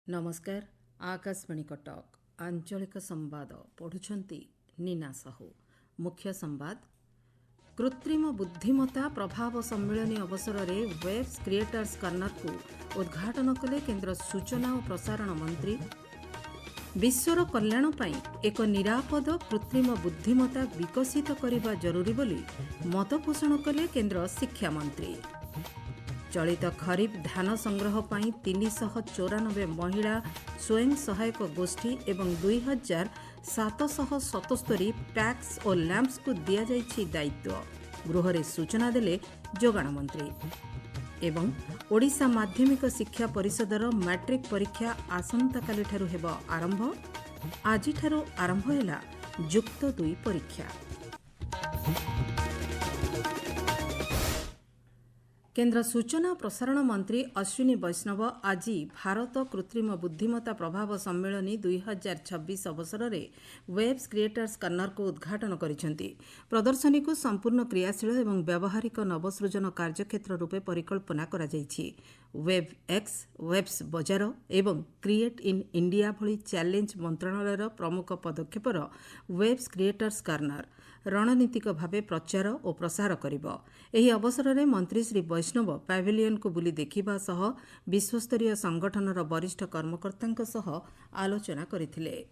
नमस्कार। आकाशवाणी कटक आंचलिक संवाद पढ़ुछंती नीना साहू। मुख्य संवाद कृत्रिम बुद्धिमत्ता प्रभाव सम्मेलन अवसर में वेब क्रिएटर्स कर्नर को उद्घाटन कले केंद्र सूचना और प्रसारण मंत्री। विश्वर कल्याण पाई एक निरापद कृत्रिम बुद्धिमत्ता विकसित करने जरूरी बोली मत पोषण कले केंद्र शिक्षा मंत्री। चलित खरीफ धान संग्रह पाई 394 महिला स्वयं सहायक गोष्ठी एवं 2777 पैक्स और लैंप्स को दिया जाइछि दायित्व। गृह सूचना देले जोगाण मंत्री। एवं ओडिशा माध्यमिक शिक्षा परिषदर मैट्रिक परीक्षा आसंता काली ठारू हेब आरंभ। आज ठारू आरंभ हैला युक्त 2 परीक्षा। केंद्र सूचना प्रसारण मंत्री अश्विनी वैष्णव आज भारत कृत्रिम बुद्धिमत्ता प्रभाव सम्मेलनी 2026 अवसर में वेब क्रिएटर्स कर्नर को उद्घाटन करिसेंती। प्रदर्शनी को संपूर्ण क्रियाशील एवं व्यावहारिक नवसृजन कार्यक्षेत्र रूपे परिकल्पना करा जाइछि। वेब एक्स, वेब्स बजार एवं क्रिएट इन इंडिया भली चैलेंज मंत्रणालयर प्रमुख पदक्षेपर वेब क्रिएटर्स कर्नर रणनीतिक भावे प्रचार और प्रसार करिब। एही अवसर में मंत्री श्री वैष्णव पैविलियन को बुली देखिबा सह विश्वस्तरीय संगठनर वरिष्ठ कर्मकर्तांक सह आलोचना करथिले।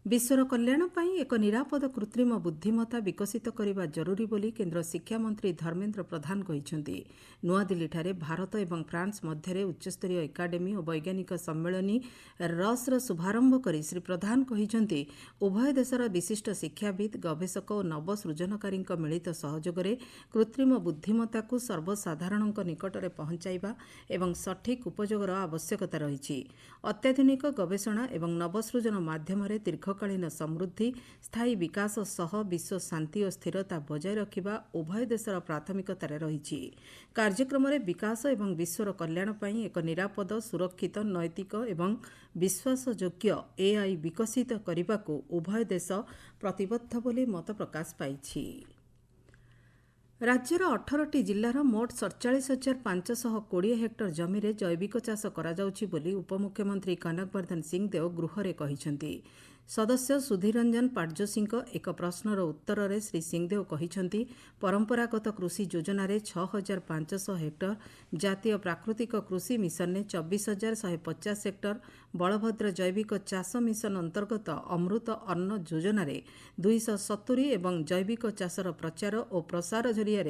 विश्वर कल्याण पाई एक निरापद कृत्रिम बुद्धिमत्ता विकसित करने जरूरी बोली केंद्र शिक्षा मंत्री धर्मेन्द्र प्रधान कहिसेंती। नुआदिल्ली ठारे भारत एवं फ्रांस मध्य उच्चस्तरीय एकाडेमी और वैज्ञानिक सम्मेलनी रसर शुभारंभ करी श्री प्रधान कहिसेंती उभय देशर विशिष्ट शिक्षाविद गवेषक और नवसृजनकारी मिलित सहयोग में कृत्रिम बुद्धिमत्ता को सर्वसाधारण निकट में पहुंचाइबा एवं सठिक उपयोगर आवश्यकता रही। अत्याधुनिक गवेषणा एवं नवसृजन माध्यम दीर्घकालीन समृद्धि स्थायी विकास सह विश्व शांति और स्थिरता बजाय रखिबा उभय देशर प्राथमिकतार रही। कार्यक्रम में विकास एवं विश्वर कल्याण पाई एक निरापद सुरक्षित नैतिक एवं विश्वासयोग्य एआई विकसित करने को उभय देश प्रतिबद्ध बोली मत प्रकाश पाइछि। राज्यर 18टी जिल्लार मोट 47,520 हेक्टर जमी रे जैविक चाष करा जाउछि बोली उपमुख्यमंत्री कनकवर्धन सिंहदेव गृहरे कहिसेंती। सदस्य सुधीर रंजन पाटजोशी एक प्रश्नर उत्तर में श्री सिंहदेव कहिसेंती परंपरागत कृषि योजना रे 6,500 हेक्टर, जातीय प्राकृतिक कृषि मिशन ने 24,150 हेक्टर, बलभद्र जैविक चाष मिशन अंतर्गत अमृत अन्न योजना रे 270 एवं जैविक चाषर प्रचार और प्रसार जरिया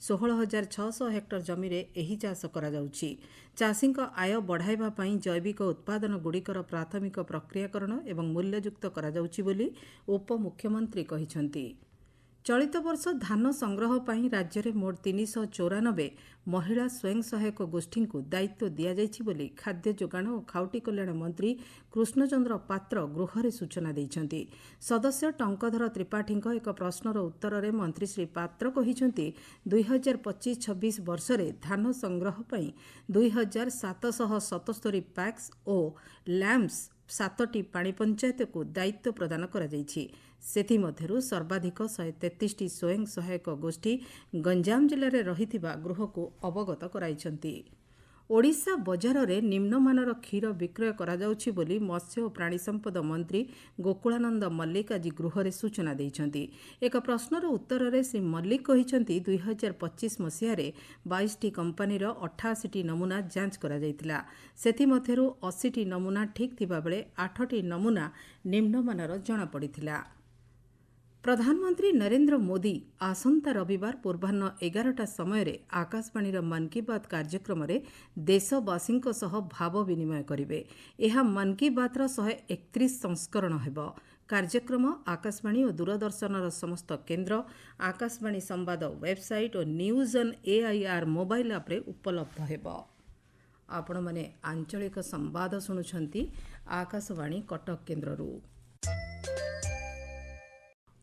16,600 हेक्टर जमी रे एही चाष करा जाउछि। चाषीक आय बढ़ाइबा पई जैविक उत्पादन गुड़िकर प्राथमिक प्रक्रियाकरण एवं मूल्ययुक्त करा जाउछि बोली उपमुख्यमंत्री कहिसेंती। चलित वर्ष धान संग्रह पई राज्य में मोट 394 महिला स्वयं सहायक गोष्ठी को दायित्व दिया जाइछि बोली खाद्य जोगाण और खाउटी कल्याण मंत्री कृष्णचंद्र पात्र गृहरे सूचना दैछंती। सदस्य टंकधर त्रिपाठी एक प्रश्नर उत्तर में मंत्री श्री पात्र कहिसेंती 2025-26 वर्ष में धान संग्रह पई 2,777 पैक्स और लैंप्स 7टी पाणी पंचायत को दायित्व प्रदान करा जाइछि। सेथि मध्यरु सर्वाधिक 133टी स्वयं सहायक गोष्ठी गंजाम जिले में रहिथिबा गृह को अवगत कराइछंती। ओडिशा बजार में निम्नमानर क्षीर विक्रय करा जाउछि बोली मत्स्य और प्राणी संपद मंत्री गोकुलानंद मल्लिक आज गृहरे सूचना दैछंती। एक प्रश्नर उत्तर में श्री मल्लिक कहिसेंती 2025 मसीह 22टी कंपनीर 88टी नमूना जांच करा जाइतिला। सेथि मध्यरु 80टी नमूना ठीक थिबा बेले 8टी नमूना निम्नमानर जणा पड़िथिला। प्रधानमंत्री नरेंद्र मोदी आसंता रविवार पूर्वाह्न 11टा समय आकाशवाणी मन की बात कार्यक्रम में देशवासी भाव विनिमय करेंगे। यह मन की बात 131 संस्करण हेब। कार्यक्रम आकाशवाणी और दूरदर्शन समस्त केन्द्र, आकाशवाणी संवाद वेबसाइट और news on AIR mobile app रे उपलब्ध हेब। आपण माने आंचलिक संवाद शुणुछंती आकाशवाणी कटक केन्द्ररू।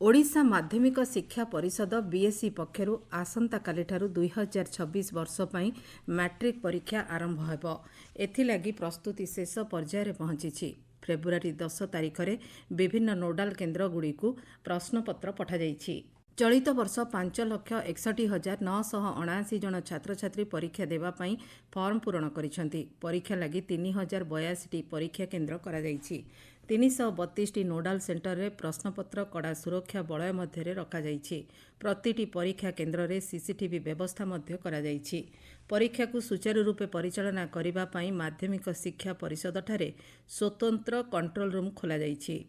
ओडिशा माध्यमिक शिक्षा परिषद बीएसई पक्षरु आसंता काली ठारू 2026 वर्ष पई मैट्रिक परीक्षा आरंभ हेब। एथिलागी प्रस्तुति शेष पर्याय रे पहुंची। फेब्रुआरी 10 तारिख में विभिन्न नोडाल केन्द्र गुड़ी को प्रश्नपत्र पठा जाइछि। चलित वर्ष 5,61,979 जन छात्र छात्री परीक्षा देवाई फर्म पूरण करिसेंति। परीक्षा लगी 3,082 परीक्षा केन्द्र करा जायछि। 332 नोडाल सेंटर रे प्रश्नपत्र कड़ा सुरक्षा बलय मध्य रखा जायछि। प्रतिटी परीक्षा केन्द्र रे सीसीटीवी व्यवस्था मध्य करा जायछि। परीक्षा को सुचारू रूपे परिचालना करिबा पई माध्यमिक शिक्षा परिषद ठारे स्वतंत्र कंट्रोल रूम खोला जायछि।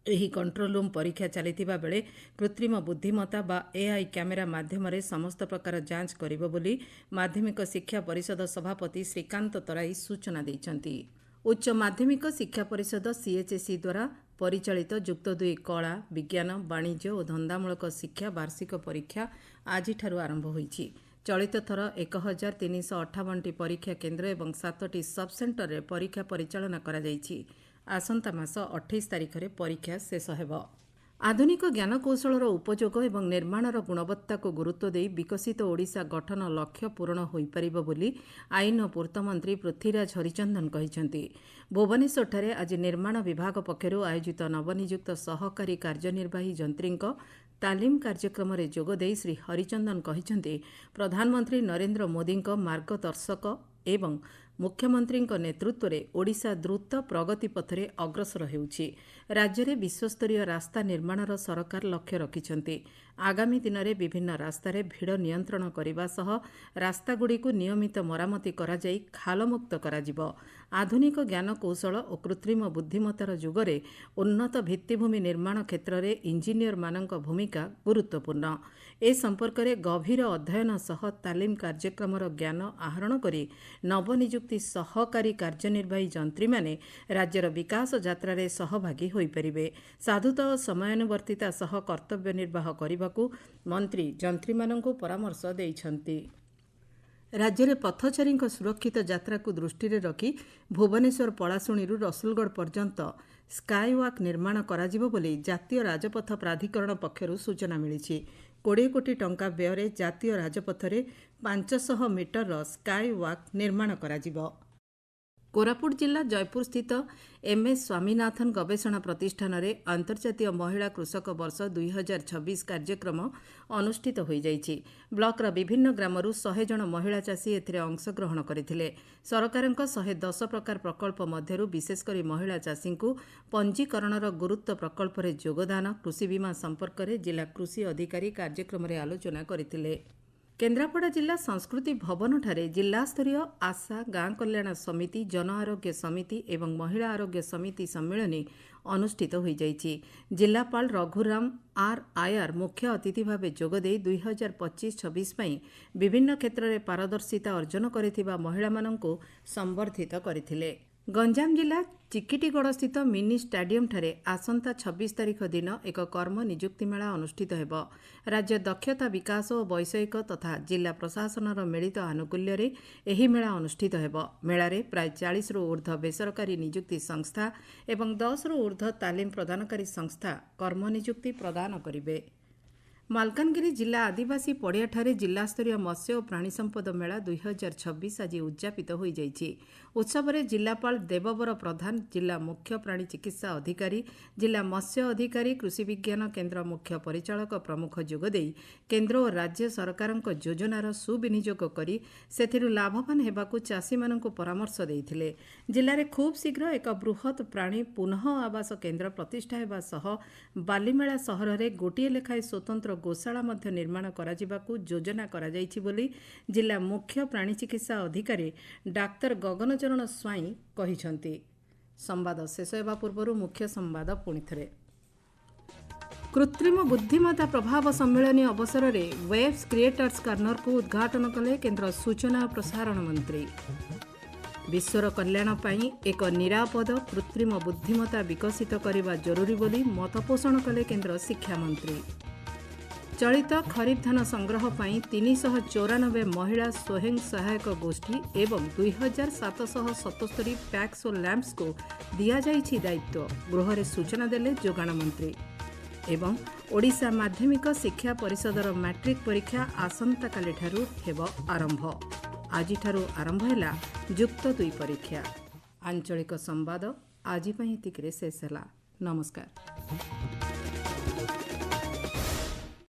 एही कंट्रोल रूम परीक्षा चलिथिबा बेले कृत्रिम बुद्धिमत्ता बा एआई कैमेरा माध्यम समस्त प्रकार जांच करिबो बोली माध्यमिक शिक्षा परिषद सभापति श्रीकांत तराई सूचना दैछंती। उच्च माध्यमिक शिक्षा परिषद सीएचएसई द्वारा परिचालित युक्त 2 कला विज्ञान वाणिज्य और धंदामूलक शिक्षा वार्षिक परीक्षा आज आरंभ होईछि। चलित थर 1358 परीक्षा केन्द्र और 7टी सब सेंटर रे परीक्षा परिचालना करा जायछि। आसंता मास 28 तारिख रे परीक्षा शेष हेब। आधुनिक ज्ञानकौशलर उपयोग और निर्माणर गुणवत्ता को गुरुत्व दे विकसित ओडिशा गठन लक्ष्य पूरण हो पारिबो बोली आईन और पूर्त मंत्री पृथ्वीराज हरिचंदन कहिसेंति। भुवनेश्वर आज निर्माण विभाग पक्षरु आयोजित नवनियुक्त सहकारी कार्यनिर्वाही जंत्रींक तालीम कार्यक्रम रे जोगदे श्री हरिचंदन कहिसेंति प्रधानमंत्री नरेंद्र मोदी मार्गदर्शक एवं मुख्यमंत्री नेतृत्व में ओडिशा द्रुत प्रगति पथरे अग्रसर हेउछि। राज्य में विश्वस्तरीय रास्ता निर्माणर सरकार लक्ष्य रखिछंति। आगामी दिन में विभिन्न रास्तार भिड़ नियंत्रण करने सह रास्तागुड़ी नियमित मरामती करा जाई खालमुक्त कराजिबो। आधुनिक ज्ञानकौशल और कृत्रिम बुद्धिमत्तार जुगरे उन्नत भित्तिभूमि निर्माण क्षेत्र में इंजिनियर मानक भूमिका गुरुत्वपूर्ण। ए संपर्क में गभीर अध्ययन सह तालीम कार्यक्रमर ज्ञान आहरण करी नवनियुक्ति सहकारी कार्यनिर्वाही जंत्री माने राज्यर विकास यात्रा रे सहभागी होई परिबे। साधुता और समयानुवर्तिता सह कर्तव्य निर्वाह करने मंत्री जंत्री मानकु परामर्श देइछंती। राज्य में पथचारी सुरक्षित यात्रा को दृष्टि रखी भुवनेश्वर पलाशुणीरू रसुलगढ़ पर्यंत स्काईवॉक निर्माण कराजिबो बोली जातीय राजपथ प्राधिकरण पक्षरु सूचना मिली। 20 कोटी टंका व्यय जातीय राजपथरे 500 मीटर स्काईवॉक निर्माण कराजिबो। कोरापुट जिला जयपुर स्थित एमएस स्वामीनाथन गवेषणा प्रतिष्ठान रे अंतर्जातीय महिला कृषक वर्ष 2026 कार्यक्रम अनुष्ठित हो जाइछि। ब्लॉकर विभिन्न ग्रामरू 100 जन महिला चाषी एथिरे अंशग्रहण करथिले। सरकारक 110 प्रकार प्रकल्प मध्यरु विशेषकर महिला चाषी को पंजीकरणर गुरुत्व प्रकल्प रे योगदान कृषि बीमा संपर्क रे जिला कृषि अधिकारी कार्यक्रम रे आलोचना करथिले। केन्द्रापड़ा जिला संस्कृति भवन ठारे जिलास्तरीय आशा गाँ कल्याण समिति जन आरोग्य समिति एवं महिला आरोग्य समिति सम्मेलनी अनुष्ठित हो जाइछि। जिलापाल रघुराम आर मुख्य अतिथि भाव जोगदे 2025-26 विभिन्न क्षेत्र में पारदर्शिता अर्जन करिथिबा महिला माननकु संबर्धित करथिले। गंजाम जिला चिकिटीगढ़ स्थित मिनी स्टाडियम ठारे आसंता 26 तारिख दिन एक कर्म नियुक्ति मेला अनुष्ठित हेब। राज्य दक्षता विकास और वैषयिक तथा जिला प्रशासनर मिलित आनुकूल्य रे एही मेला अनुष्ठित हेब। मेलारे प्राय 40 रु ऊर्ध्व बेसरकारी नियुक्ति संस्था एवं 10 रु ऊर्ध्व तालीम प्रदानकारी संस्था कर्म नियुक्ति प्रदान करिवे। मालकानगिरी जिला आदिवासी पड़ियाठारे जिलास्तरीय मत्स्य और प्राणी संपद मेला 2026 आज उद्यापित हो जाइछि। उत्सव में जिलापाल देबबर प्रधान, जिला मुख्य प्राणी चिकित्सा अधिकारी, जिला मत्स्य अधिकारी, कृषि विज्ञान केन्द्र मुख्य परिचालक प्रमुख जोगदे केन्द्र और राज्य सरकार योजनार सुविनियोग करी सेथिरु लाभवान हेबाकु चाषी मानकु परामर्श देइथिले। जिले में खूब शीघ्र एक बृहत प्राणी पुनः आवास केन्द्र प्रतिष्ठा हेबा सह बालीमेला सहर में गोटे लेखाएं स्वतंत्र गोशाला मध्य निर्माण कराजिबाकु योजना कराଯାଇଛି बोली जिला मुख्य प्राणी चिकित्सा अधिकारी डाक्तर गगनचरण स्वाई कहिसंती। संवाद शेष हेबा पूर्व मुख्य संवाद पुणी थरे। कृत्रिम बुद्धिमत्ता प्रभाव सम्मेलनी अवसर में वेब्स क्रिएटर्स कर्नर को उद्घाटन कले केन्द्र सूचना और प्रसारण मंत्री। विश्वर कल्याण पाई एक निरापद कृत्रिम बुद्धिमत्ता विकसित करने जरूरी बोली मत पोषण कले केन्द्र शिक्षा मंत्री। चलित खरीफ धान संग्रह पाई 394 महिला स्वयं सहायक गोष्ठी एवं 2777 पैक्स और लैंप्स को दिया जाइछि दायित्व गृह रे सूचना देले जोगाण मंत्री। एवं ओडिशा माध्यमिक शिक्षा परिषदर मैट्रिक परीक्षा आसंता काली ठारू हेब आरंभ। आज ठारू आरंभ हैला युक्त 2 परीक्षा। आंचलिक संवाद आज पई एतिकरे शेष हैला। नमस्कार।